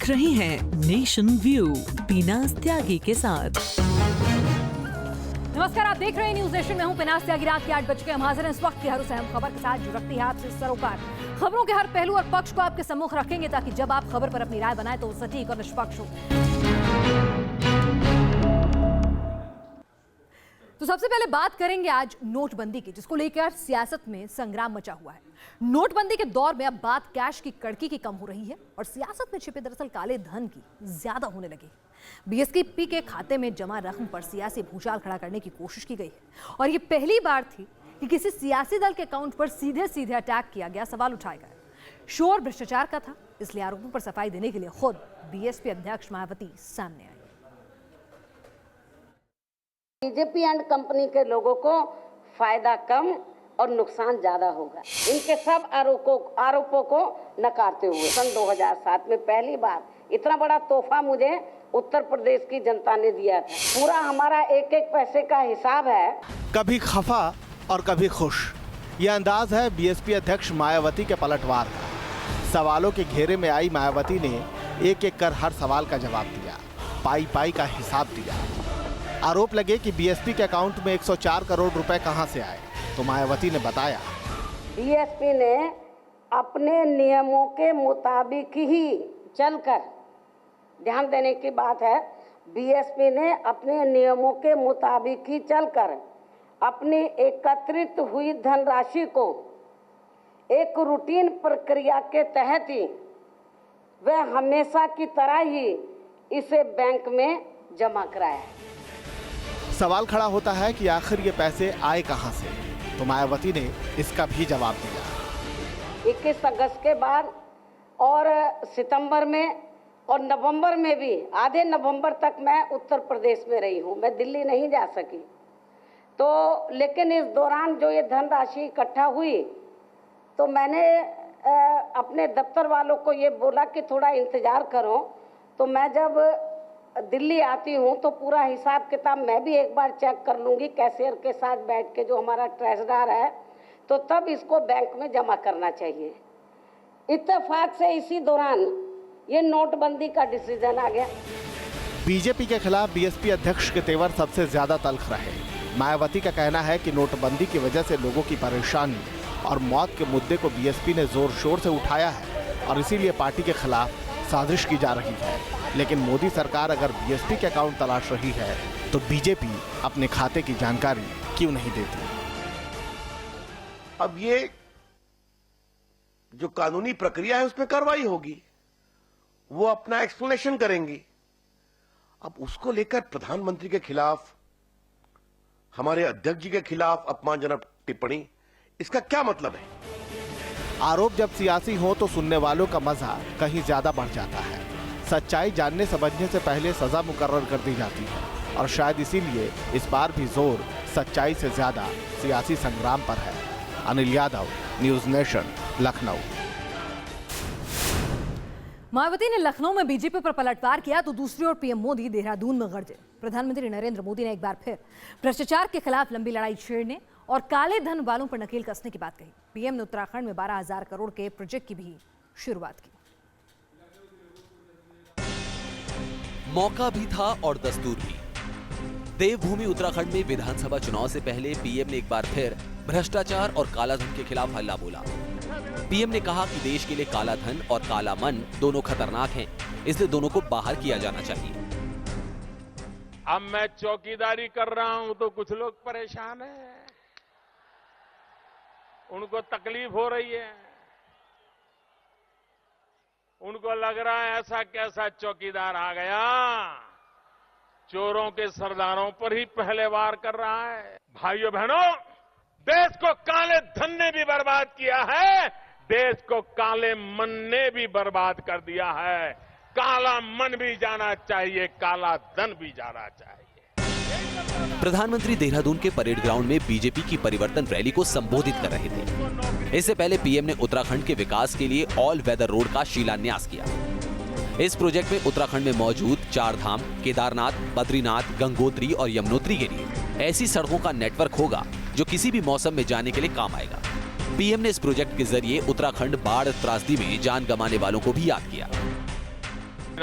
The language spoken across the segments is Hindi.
देख रहे हैं नेशन व्यू पीनाज त्यागी के साथ। नमस्कार, आप देख रहे हैं न्यूज नेशन में हूं पिनाज त्यागी। रात के 8 बज के हम हाजिर हैं इस वक्त की हर उस अहम खबर के साथ जो रखती है आपसे सरोकार। खबरों के हर पहलू और पक्ष को आपके सम्मुख रखेंगे ताकि जब आप खबर पर अपनी राय बनाएं तो वो सटीक और निष्पक्ष हो। तो सबसे पहले बात करेंगे आज नोटबंदी की, जिसको लेकर सियासत में संग्राम मचा हुआ है। नोटबंदी के दौर में अब बात कैश की कड़की की कम हो रही है और सियासत में छिपे दरअसल काले धन की ज्यादा होने लगी। बीएसपी के खाते में जमा रकम पर सियासी भूचाल खड़ा करने की कोशिश की गई है और ये पहली बार थी कि किसी सियासी दल के अकाउंट पर सीधे सीधे अटैक किया गया, सवाल उठाए गए। शोर भ्रष्टाचार का था, इसलिए आरोपों पर सफाई देने के लिए खुद बीएसपी अध्यक्ष मायावती सामने आई। बीजेपी एंड कंपनी के लोगों को फायदा कम और नुकसान ज्यादा होगा। इनके सब आरोपों को नकारते हुए सन 2007 में पहली बार इतना बड़ा तोहफा मुझे उत्तर प्रदेश की जनता ने दिया था। पूरा हमारा एक एक पैसे का हिसाब है। कभी खफा और कभी खुश, ये अंदाज है बीएसपी अध्यक्ष मायावती के पलटवार का। सवालों के घेरे में आई मायावती ने एक एक कर हर सवाल का जवाब दिया, पाई पाई का हिसाब दिया। आरोप लगे कि बीएसपी के अकाउंट में 104 करोड़ रुपए कहां से आए, तो मायावती ने बताया बीएसपी ने अपने नियमों के मुताबिक ही चलकर, ध्यान देने की बात है, बीएसपी ने अपने नियमों के मुताबिक ही चलकर अपनी एकत्रित हुई धनराशि को एक रूटीन प्रक्रिया के तहत ही वह हमेशा की तरह ही इसे बैंक में जमा कराया है। सवाल खड़ा होता है कि आखिर ये पैसे आए कहां से, तो मायावती ने इसका भी जवाब दिया। 21 अगस्त के बाद और सितंबर में और नवंबर में भी, आधे नवंबर तक मैं उत्तर प्रदेश में रही हूँ, मैं दिल्ली नहीं जा सकी। तो लेकिन इस दौरान जो ये धनराशि इकट्ठा हुई तो मैंने अपने दफ्तर वालों को ये बोला कि थोड़ा इंतज़ार करो। तो मैं जब दिल्ली आती हूँ तो पूरा हिसाब किताब मैं भी एक बार चेक कर लूँगी कैशियर के साथ बैठ के, जो हमारा ट्रेजरर है, तो तब इसको बैंक में जमा करना चाहिए। इत्तेफाक से इसी दौरान ये नोटबंदी का डिसीजन आ गया। बीजेपी के खिलाफ बीएसपी अध्यक्ष के तेवर सबसे ज्यादा तल्ख रहे। मायावती का कहना है कि नोटबंदी की वजह से लोगों की परेशानी और मौत के मुद्दे को बीएसपी ने जोर शोर से उठाया है और इसीलिए पार्टी के खिलाफ साजिश की जा रही है। लेकिन मोदी सरकार अगर बीएसपी के अकाउंट तलाश रही है तो बीजेपी अपने खाते की जानकारी क्यों नहीं देती? अब ये जो कानूनी प्रक्रिया है उसमें कार्रवाई होगी, वो अपना एक्सप्लेनेशन करेंगी। अब उसको लेकर प्रधानमंत्री के खिलाफ, हमारे अध्यक्ष जी के खिलाफ अपमानजनक टिप्पणी, इसका क्या मतलब है? आरोप जब सियासी हो तो सुनने वालों का मजा कहीं ज्यादा बढ़ जाता है। सच्चाई जानने समझने से पहले सजा मुकर्रर कर दी जाती है और शायद इसीलिए इस बार भी जोर सच्चाई से ज्यादा सियासी संग्राम पर है। Anil Yadav, news nation, Lucknow. मायावती ने लखनऊ में बीजेपी पर पलटवार किया तो दूसरी ओर पीएम मोदी देहरादून में गरजे। प्रधानमंत्री नरेंद्र मोदी ने एक बार फिर भ्रष्टाचार के खिलाफ लंबी लड़ाई छेड़ने और काले धन वालों पर नकेल कसने की बात कही। पीएम ने उत्तराखंड में 12,000 करोड़ के प्रोजेक्ट की भी शुरुआत की। मौका भी था और दस्तूर भी। देवभूमि उत्तराखंड में विधानसभा चुनाव से पहले पीएम ने एक बार फिर भ्रष्टाचार और कालाधन के खिलाफ हल्ला बोला। पीएम ने कहा कि देश के लिए काला धन और काला मन दोनों खतरनाक हैं, इसलिए दोनों को बाहर किया जाना चाहिए। अब मैं चौकीदारी कर रहा हूं तो कुछ लोग परेशान हैं, उनको तकलीफ हो रही है, उनको लग रहा है ऐसा कैसा चौकीदार आ गया, चोरों के सरदारों पर ही पहले वार कर रहा है। भाइयों बहनों, देश को काले धन ने भी बर्बाद किया है, देश को काले मन ने भी बर्बाद कर दिया है। काला मन भी जाना चाहिए, काला धन भी जाना चाहिए। प्रधानमंत्री देहरादून के परेड ग्राउंड में बीजेपी की परिवर्तन रैली को संबोधित कर रहे थे। इससे पहले पीएम ने उत्तराखंड के विकास के लिए ऑल वेदर रोड का शिलान्यास किया। इस प्रोजेक्ट में उत्तराखंड में मौजूद 4 धाम, केदारनाथ, बद्रीनाथ, गंगोत्री और यमुनोत्री के लिए ऐसी सड़कों का नेटवर्क होगा जो किसी भी मौसम में जाने के लिए काम आएगा। पीएम ने इस प्रोजेक्ट के जरिए उत्तराखंड बाढ़ त्रासदी में जान गंवाने वालों को भी याद किया।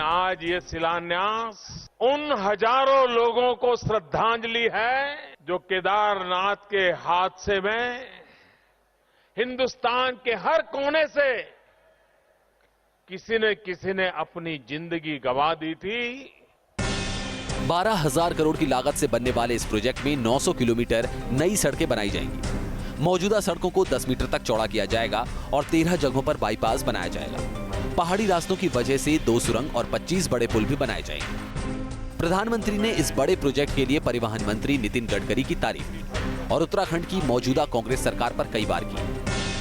आज ये शिलान्यास उन हजारों लोगों को श्रद्धांजलि है जो केदारनाथ के हादसे में हिंदुस्तान के हर कोने से किसी ने अपनी जिंदगी गंवा दी थी। 12,000 करोड़ की लागत से बनने वाले इस प्रोजेक्ट में 900 किलोमीटर नई सड़कें बनाई जाएंगी। मौजूदा सड़कों को 10 मीटर तक चौड़ा किया जाएगा और 13 जगहों पर बाईपास बनाया जाएगा। पहाड़ी रास्तों की वजह से 2 सुरंग और 25 बड़े पुल भी बनाए जाएंगे। प्रधानमंत्री ने इस बड़े प्रोजेक्ट के लिए परिवहन मंत्री नितिन गडकरी की तारीफ की और उत्तराखंड की मौजूदा कांग्रेस सरकार पर कई बार की।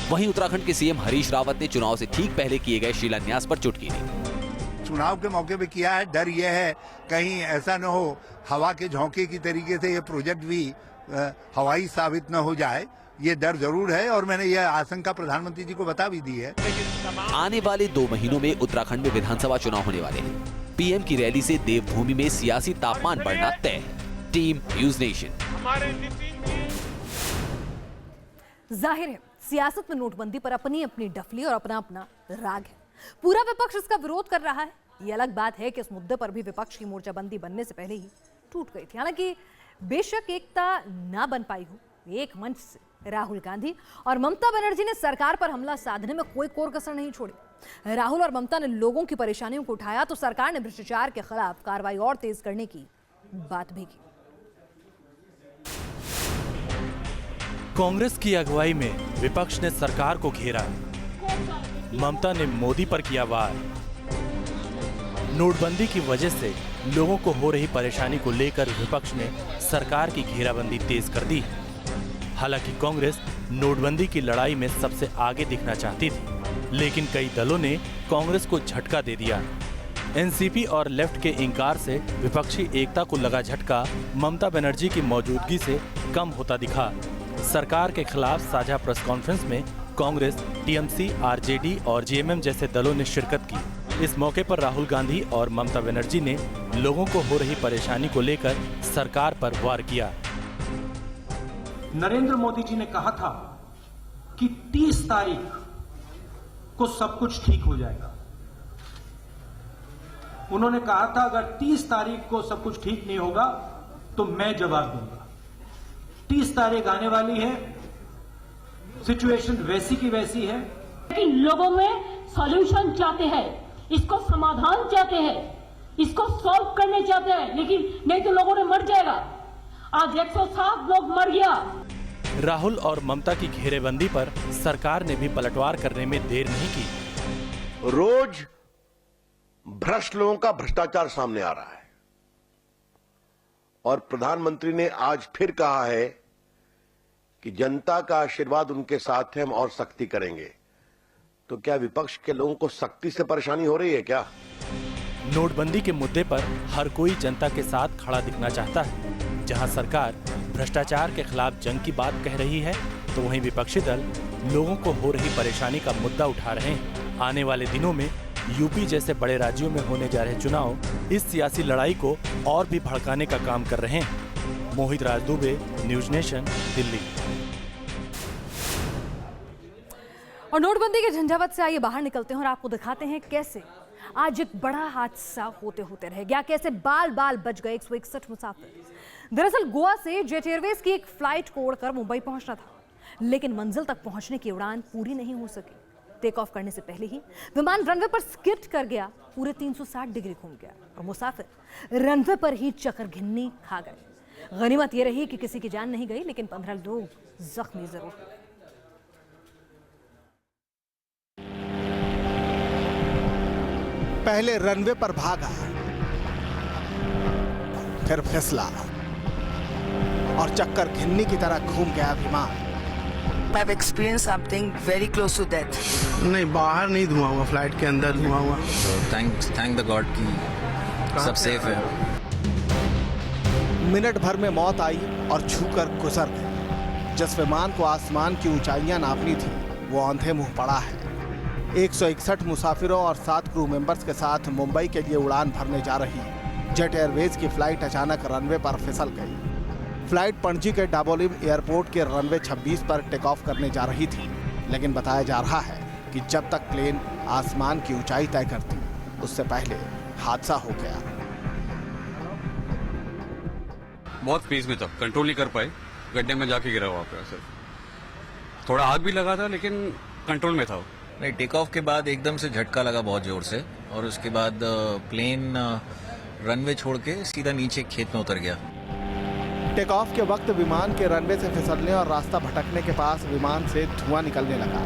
वहीं उत्तराखंड के सीएम हरीश रावत ने चुनाव से ठीक पहले किए गए शिलान्यास पर चुटकी ली। चुनाव के मौके पे किया है, डर यह है कहीं ऐसा न हो हवा के झोंके की तरीके से ये प्रोजेक्ट भी हवाई साबित न हो जाए, ये डर जरूर है और मैंने यह आशंका प्रधानमंत्री जी को बता भी दी है। आने वाले 2 महीनों में उत्तराखंड में विधानसभा चुनाव होने वाले हैं। पीएम की रैली से देवभूमि में सियासी तापमान बढ़ना तय। Team news nation. जाहिर है सियासत में नोटबंदी पर अपनी अपनी डफली और अपना अपना राग है। पूरा विपक्ष इसका विरोध कर रहा है। ये अलग बात है कि इस मुद्दे पर भी विपक्ष की मोर्चाबंदी बनने से पहले ही टूट गई थी। हालांकि बेशक एकता ना बन पाई हो, एक मंच से राहुल गांधी और ममता बनर्जी ने सरकार पर हमला साधने में कोई कोर कसर नहीं छोड़ी। राहुल और ममता ने लोगों की परेशानियों को उठाया तो सरकार ने भ्रष्टाचार के खिलाफ कार्रवाई और तेज करने की बात भी की। कांग्रेस की अगुवाई में विपक्ष ने सरकार को घेरा। ममता ने मोदी पर किया वार। नोटबंदी की वजह से लोगों को हो रही परेशानी को लेकर विपक्ष ने सरकार की घेराबंदी तेज कर दी। हालांकि कांग्रेस नोटबंदी की लड़ाई में सबसे आगे दिखना चाहती थी, लेकिन कई दलों ने कांग्रेस को झटका दे दिया। एनसीपी और लेफ्ट के इंकार से विपक्षी एकता को लगा झटका ममता बनर्जी की मौजूदगी से कम होता दिखा। सरकार के खिलाफ साझा प्रेस कॉन्फ्रेंस में कांग्रेस, टीएमसी, आरजेडी और जेएमएम जैसे दलों ने शिरकत की। इस मौके पर राहुल गांधी और ममता बनर्जी ने लोगों को हो रही परेशानी को लेकर सरकार पर वार किया। नरेंद्र मोदी जी ने कहा था कि 30 तारीख को सब कुछ ठीक हो जाएगा। उन्होंने कहा था अगर 30 तारीख को सब कुछ ठीक नहीं होगा तो मैं जवाब दूंगा। 30 तारीख आने वाली है, सिचुएशन वैसी की वैसी है, लेकिन लोगों में सॉल्यूशन चाहते हैं, इसको समाधान चाहते हैं, इसको सॉल्व करने चाहते हैं, लेकिन नहीं तो लोगों ने मर जाएगा। आज 107 लोग मर गया। राहुल और ममता की घेरेबंदी पर सरकार ने भी पलटवार करने में देर नहीं की। रोज भ्रष्ट लोगों का भ्रष्टाचार सामने आ रहा है और प्रधानमंत्री ने आज फिर कहा है कि जनता का आशीर्वाद उनके साथ है, हम और सख्ती करेंगे। तो क्या विपक्ष के लोगों को सख्ती से परेशानी हो रही है क्या? नोटबंदी के मुद्दे पर हर कोई जनता के साथ खड़ा दिखना चाहता है। जहां सरकार भ्रष्टाचार के खिलाफ जंग की बात कह रही है, तो वहीं विपक्षी दल लोगों को हो रही परेशानी का मुद्दा उठा रहे हैं। आने वाले दिनों में यूपी जैसे बड़े राज्यों में होने जा रहे चुनाव इस सियासी लड़ाई को और भी भड़काने का काम कर रहे हैं। मोहित राज दुबे, न्यूज नेशन, दिल्ली। और नोटबंदी के झंझावत से आइए बाहर निकलते हैं और आपको दिखाते हैं कैसे आज एक बड़ा हादसा होते होते रह गया, कैसे बाल बाल बच गए 161 मुसाफिर। दरअसल गोवा से जेट एयरवेज की एक फ्लाइट को उड़कर मुंबई पहुंचना था, लेकिन मंजिल तक पहुंचने की उड़ान पूरी नहीं हो सकी। टेक ऑफ करने से पहले ही विमान रनवे पर स्किड कर गया, पूरे 360 डिग्री घूम गया और मुसाफिर रनवे पर ही चक्कर घिन्नी खा गए। गनीमत यह रही कि किसी की जान नहीं गई, लेकिन 15 लोग जख्मी जरूर हुए। पहले रनवे पर भागा, फिर फिसला और चक्कर घिन्नी की तरह घूम गया विमान। I've experienced something very close to death. नहीं, बाहर नहीं धुआं हुआ, फ्लाइट के अंदर धुआं हुआ। थैंक द गॉड कि सब सेफ है। मिनट भर में मौत आई और छूकर गुजर गई। जिस विमान को आसमान की ऊंचाइयां नापनी थी, वो अंधे मुंह पड़ा है। 161 मुसाफिरों और 7 क्रू मेंबर्स के साथ मुंबई के लिए उड़ान भरने जा रही जेट एयरवेज की फ्लाइट अचानक रनवे पर फिसल गई। फ्लाइट पणजी के डाबोलिम एयरपोर्ट के रनवे 26 पर टेक ऑफ करने जा रही थी, लेकिन बताया जा रहा है कि जब तक प्लेन आसमान की ऊंचाई तय करती, उससे पहले हादसा हो गया। बहुत स्पीड में था, कंट्रोल नहीं कर पाए, गड्ढे में जाके गिरा वहाँ पे। सर थोड़ा आग भी लगा था लेकिन कंट्रोल में था वो। नहीं, टेक ऑफ के बाद एकदम से झटका लगा बहुत जोर से, और उसके बाद प्लेन रनवे छोड़ के सीधा नीचे खेत में उतर गया। टेक ऑफ के वक्त विमान के रनवे से फिसलने और रास्ता भटकने के पास विमान से धुआं निकलने लगा।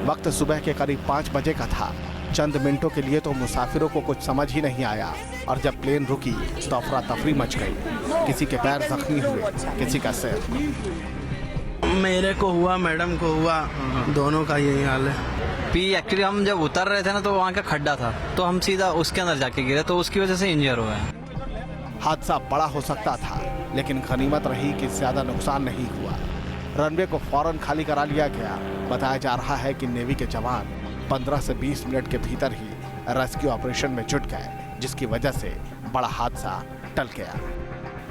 वक्त सुबह के करीब 5 बजे का था। चंद मिनटों के लिए तो मुसाफिरों को कुछ समझ ही नहीं आया, और जब प्लेन रुकी तो अफरा तफरी मच गई। किसी के पैर जख्मी हुए, किसी का सिर। मेरे को हुआ, मैडम को हुआ, दोनों का यही हाल है। एक्चुअली हम जब उतर रहे थे ना, तो वहाँ का खड्डा था, तो हम सीधा उसके अंदर जाके गिरे, तो उसकी वजह से इंजर हुआ है। हादसा बड़ा हो सकता था, लेकिन गनीमत रही कि ज्यादा नुकसान नहीं हुआ। रनवे को फौरन खाली करा लिया गया। बताया जा रहा है कि नेवी के जवान 15 से 20 मिनट के भीतर ही रेस्क्यू ऑपरेशन में जुट गए, जिसकी वजह से बड़ा हादसा टल गया।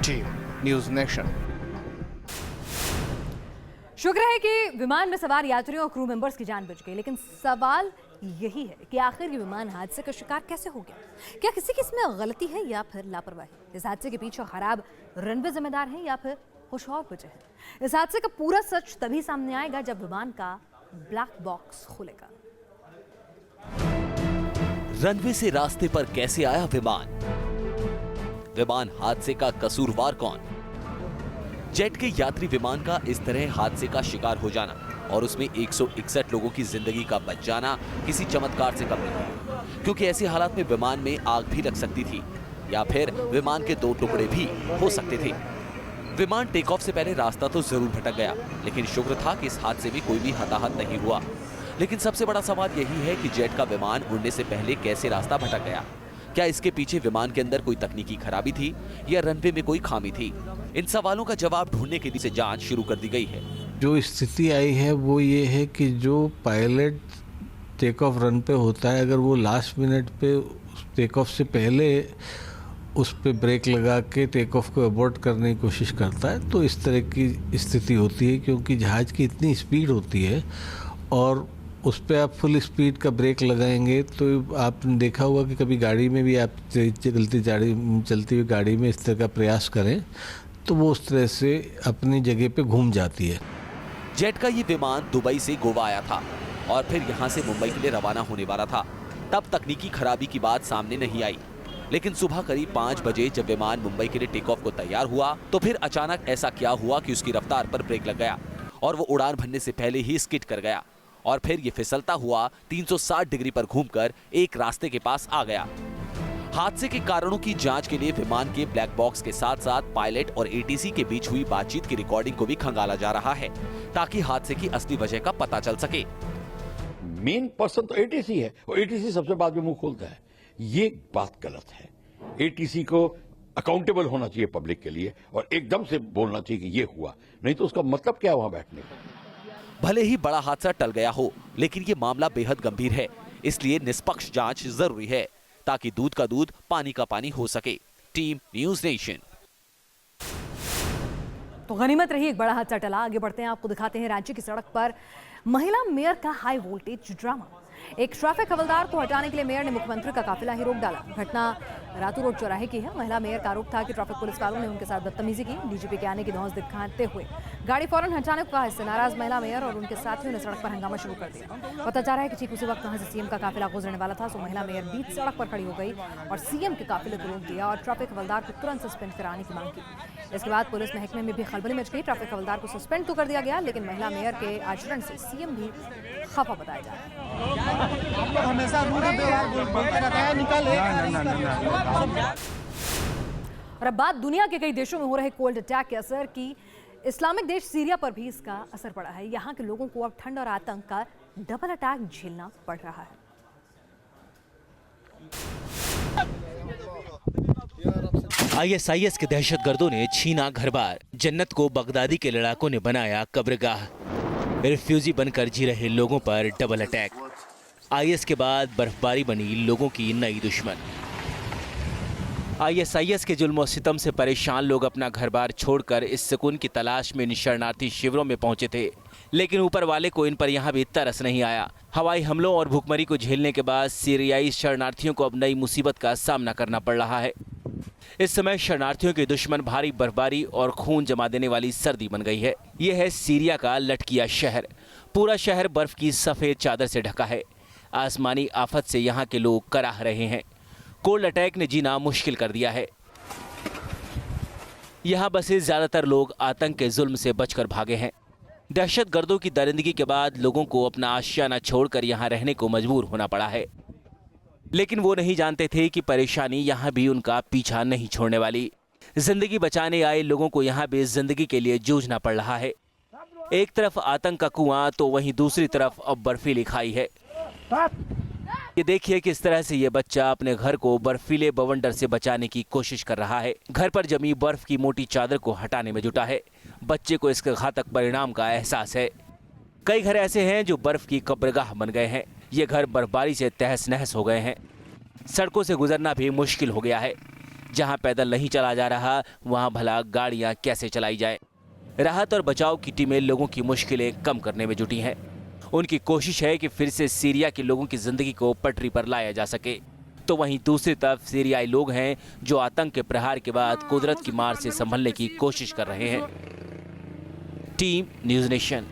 Team news nation. शुक्र है कि विमान में सवार यात्रियों और क्रू मेंबर्स की जान बच गई, लेकिन सवाल यही है कि आखिर ये विमान हादसे का शिकार कैसे हो गया? क्या किसी की इसमें गलती है या फिर लापरवाही? इस हादसे के पीछे खराब रनवे जिम्मेदार है या फिर कुछ और वजह है? इस हादसे का पूरा सच तभी सामने आएगा जब विमान का ब्लैक बॉक्स खुलेगा। रनवे से रास्ते पर कैसे आया विमान? विमान हादसे का कसूरवार कौन? जेट के यात्री विमान का इस तरह हादसे का शिकार हो जाना और उसमें 161 लोगों की जिंदगी का बच जाना किसी चमत्कार से कम नहीं, क्योंकि ऐसे हालात में विमान में आग भी लग सकती थी या फिर विमान के 2 टुकड़े भी हो सकते थे। विमान टेक ऑफ से पहले रास्ता तो जरूर भटक गया, लेकिन शुक्र था कि इस हादसे में कोई भी हताहत नहीं हुआ। लेकिन सबसे बड़ा सवाल यही है कि जेट का विमान उड़ने से पहले कैसे रास्ता भटक गया? क्या इसके पीछे विमान के अंदर कोई तकनीकी खराबी थी या रनवे में कोई खामी थी? इन सवालों का जवाब ढूंढने के लिए जांच शुरू कर दी गई है। जो स्थिति आई है वो ये है कि जो पायलट टेक ऑफ रन पे होता है, अगर वो लास्ट मिनट पे टेक ऑफ से पहले उस पे ब्रेक लगा के टेक ऑफ को अबॉर्ट करने की कोशिश करता है, तो इस तरह की स्थिति होती है, क्योंकि जहाज़ की इतनी स्पीड होती है और उस पर आप फुल स्पीड का ब्रेक लगाएंगे तो आपने देखा होगा कि कभी गाड़ी में भी आप चलती हुई गाड़ी में इस तरह का प्रयास करें तो वो उस तरह से अपनी जगह पे घूम जाती है। जेट का ये विमान दुबई से गोवा आया था और फिर यहाँ से मुंबई के लिए रवाना होने वाला था। तब तकनीकी खराबी की बात सामने नहीं आई, लेकिन सुबह करीब 5 बजे जब विमान मुंबई के लिए टेक ऑफ को तैयार हुआ तो फिर अचानक ऐसा क्या हुआ कि उसकी रफ्तार पर ब्रेक लग गया और वो उड़ान भरने से पहले ही स्किड कर गया और फिर ये फिसलता हुआ 360 डिग्री पर घूमकर एक रास्ते के पास आ गया। हादसे के कारणों की जांच के लिए विमान के ब्लैक बॉक्स के साथ साथ पायलट और एटीसी के बीच हुई बातचीत की रिकॉर्डिंग को भी खंगाला जा रहा है ताकि हादसे की असली वजह का पता चल सके। मेन पर्सन तो एटीसी है और एटीसी सबसे बाद में मुंह खोलता है। ये बात गलत है। एटीसी को अकाउंटेबल होना चाहिए पब्लिक के लिए और एकदम से बोलना चाहिए कि ये हुआ, नहीं तो उसका मतलब क्या वहां बैठने का। भले ही बड़ा हादसा टल गया हो, लेकिन ये मामला बेहद गंभीर है, इसलिए निष्पक्ष जांच जरूरी है ताकि दूध का दूध पानी का पानी हो सके। Team news nation. तो गनीमत रही एक बड़ा हादसा टला। आगे बढ़ते हैं, आपको दिखाते हैं रांची की सड़क पर महिला मेयर का हाई वोल्टेज ड्रामा। एक ट्रैफिक हवलदार को हटाने के लिए मेयर ने मुख्यमंत्री का काफिला ही रोक डाला। घटना रातू रोड चौराहे की है। महिला मेयर का आरोप था कि ट्रैफिक पुलिस वालों ने उनके साथ बदतमीजी की। डीजीपी के आने की धौंस दिखाते हुए गाड़ी फौरन हटाने को कहा। इससे नाराज महिला मेयर और उनके साथियों ने सड़क पर हंगामा शुरू कर दिया। पता जा रहा है कि ठीक उसी वक्त वहां से सीएम का काफिला गुजरने वाला था, तो महिला मेयर बीच सड़क पर खड़ी हो गई और सीएम के काफिले को रोक दिया और ट्रैफिक हवलदार को तुरंत सस्पेंड कराने की मांग की। इसके बाद पुलिस महकमे में भी खलबली मच गई। ट्रैफिक हवलदार को सस्पेंड तो कर दिया गया, लेकिन महिला मेयर के आचरण से सीएम भी खफा बताया जा रहा है। और अब बात दुनिया के कई देशों में हो रहे कोल्ड अटैक के असर की। इस्लामिक देश सीरिया पर भी इसका असर पड़ा है। यहाँ के लोगों को अब ठंड और आतंक का डबल अटैक झेलना पड़ रहा है। ISIS के दहशतगर्दों ने छीना घर-बार। जन्नत को बगदादी के लड़ाकों ने बनाया कब्रगाह। रिफ्यूजी बनकर जी रहे लोगों पर डबल अटैक। IS के बाद बर्फबारी बनी लोगों की नई दुश्मन। ISIS के जुल्म और सितम से परेशान लोग अपना घर बार छोड़कर इस सुकून की तलाश में इन शरणार्थी शिविरों में पहुंचे थे, लेकिन ऊपर वाले को इन पर यहाँ भी तरस नहीं आया। हवाई हमलों और भूखमरी को झेलने के बाद सीरियाई शरणार्थियों को अब नई मुसीबत का सामना करना पड़ रहा है। इस समय शरणार्थियों के दुश्मन भारी बर्फबारी और खून जमा देने वाली सर्दी बन गई है। ये है सीरिया का लटकिया शहर। पूरा शहर बर्फ की सफेद चादर से ढका है। आसमानी आफत से यहाँ के लोग कराह रहे हैं। कोल्ड अटैक ने जीना मुश्किल कर दिया है। यहाँ बसे ज्यादातर लोग आतंक के जुल्म से बचकर भागे हैं। दहशतगर्दों की दरिंदगी के बाद लोगों को अपना आशियाना छोड़कर यहाँ रहने को मजबूर होना पड़ा है, लेकिन वो नहीं जानते थे कि परेशानी यहाँ भी उनका पीछा नहीं छोड़ने वाली। जिंदगी बचाने आए लोगों को यहाँ भी जिंदगी के लिए जूझना पड़ रहा है। एक तरफ आतंक का कुआं तो वहीं दूसरी तरफ अब बर्फीली खाई है। ये देखिए किस तरह से ये बच्चा अपने घर को बर्फीले बवंडर से बचाने की कोशिश कर रहा है। घर पर जमी बर्फ की मोटी चादर को हटाने में जुटा है। बच्चे को इसके घातक परिणाम का एहसास है। कई घर ऐसे हैं जो बर्फ की कब्रगाह बन गए हैं। ये घर बर्फबारी से तहस नहस हो गए हैं। सड़कों से गुजरना भी मुश्किल हो गया है। जहां पैदल नहीं चला जा रहा, वहां भला गाड़ियां कैसे चलाई जाए। राहत और बचाव की टीमें लोगों की मुश्किलें कम करने में जुटी हैं। उनकी कोशिश है कि फिर से सीरिया के लोगों की जिंदगी को पटरी पर लाया जा सके। तो वहीं दूसरी तरफ सीरियाई लोग हैं जो आतंक के प्रहार के बाद कुदरत की मार से संभलने की कोशिश कर रहे हैं। Team news nation.